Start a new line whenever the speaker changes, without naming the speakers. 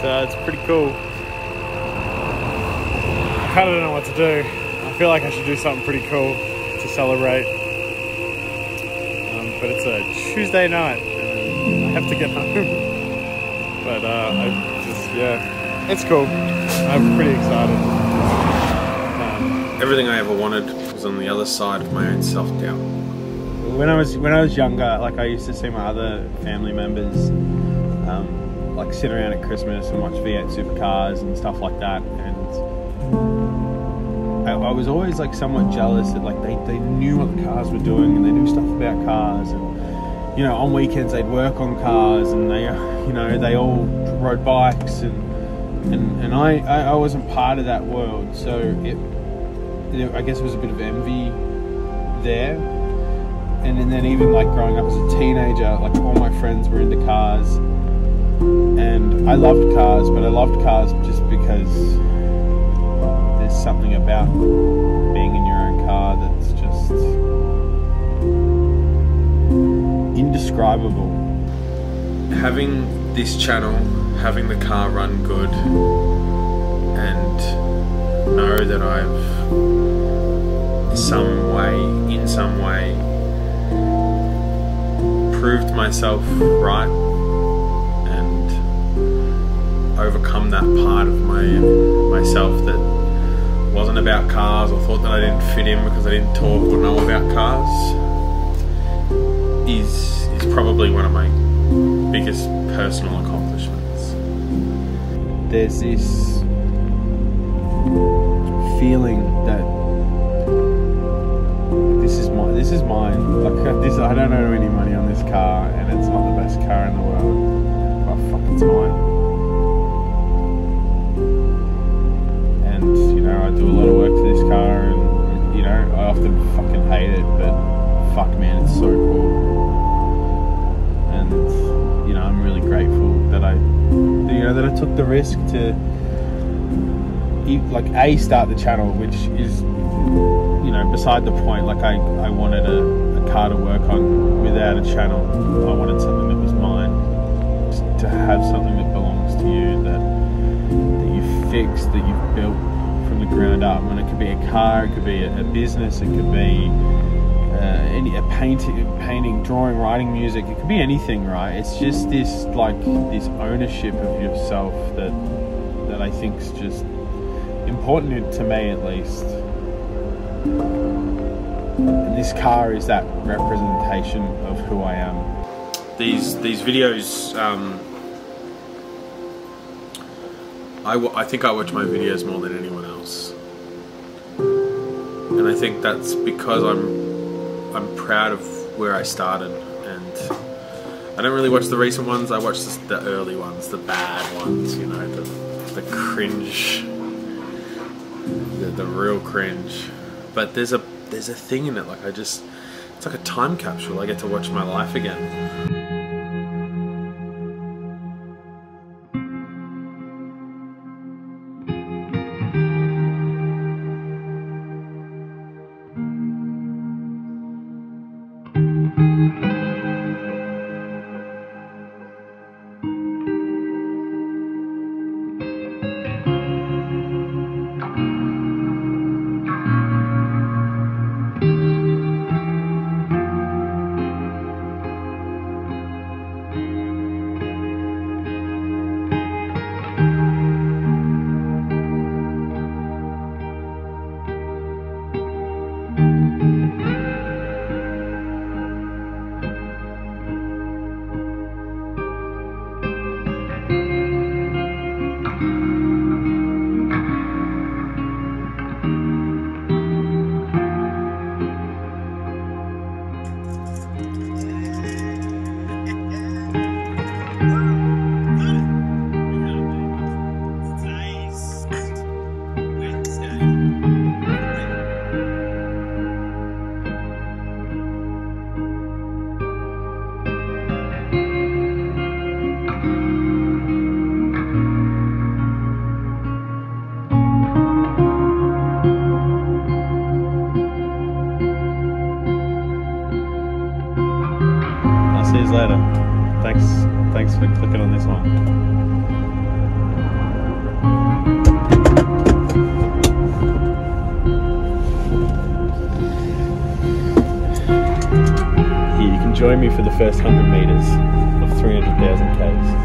it's pretty cool. I kind of don't know what to do. I feel like I should do something pretty cool to celebrate. But it's a Tuesday night and I have to get home. But yeah, it's cool. I'm pretty excited.
Everything I ever wanted was on the other side of my own self-doubt.
When I was younger, like I used to see my other family members like sit around at Christmas and watch V8 supercars and stuff like that, and I was always like somewhat jealous that like they knew what the cars were doing and they knew stuff about cars, and you know, on weekends they'd work on cars and they they all rode bikes, and I wasn't part of that world, so I guess there was a bit of envy there. And then even like growing up as a teenager, like all my friends were into cars, and I loved cars, but I loved cars just because there's something about being in your own car that's just indescribable.
Having this channel, having the car run good, and know that I've in some way proved myself right and overcome that part of myself that wasn't about cars, or thought that I didn't fit in because I didn't talk or know about cars, is probably one of my biggest personal accomplishments.
There's this feeling that this is mine. Like I don't owe any money on this car, and it's not the best car in the world, but fuck, it's mine. And you know, I do a lot of work to this car, and you know, I often fucking hate it, but fuck man, it's so cool. And you know, I'm really grateful that I took the risk to like start the channel, which is, you know, beside the point. Like I wanted a car to work on without a channel. I wanted something that was mine, just to have something that belongs to you, that you've fixed, that you've built from the ground up. And it could be a car, it could be a business, it could be a painting, drawing, writing music. It could be anything, right? It's just this ownership of yourself that I think is just important to me, at least. And this car is that representation of who I am.
These videos, I think I watch my videos more than anyone else, and I think that's because I'm proud of where I started, and I don't really watch the recent ones. I watch the early ones, the bad ones, you know, the cringe, the real cringe. But there's a thing in it, like it's like a time capsule. I get to watch my life again.
See you later. Thanks for clicking on this one. join me for the first 100 meters of 300,000 Ks.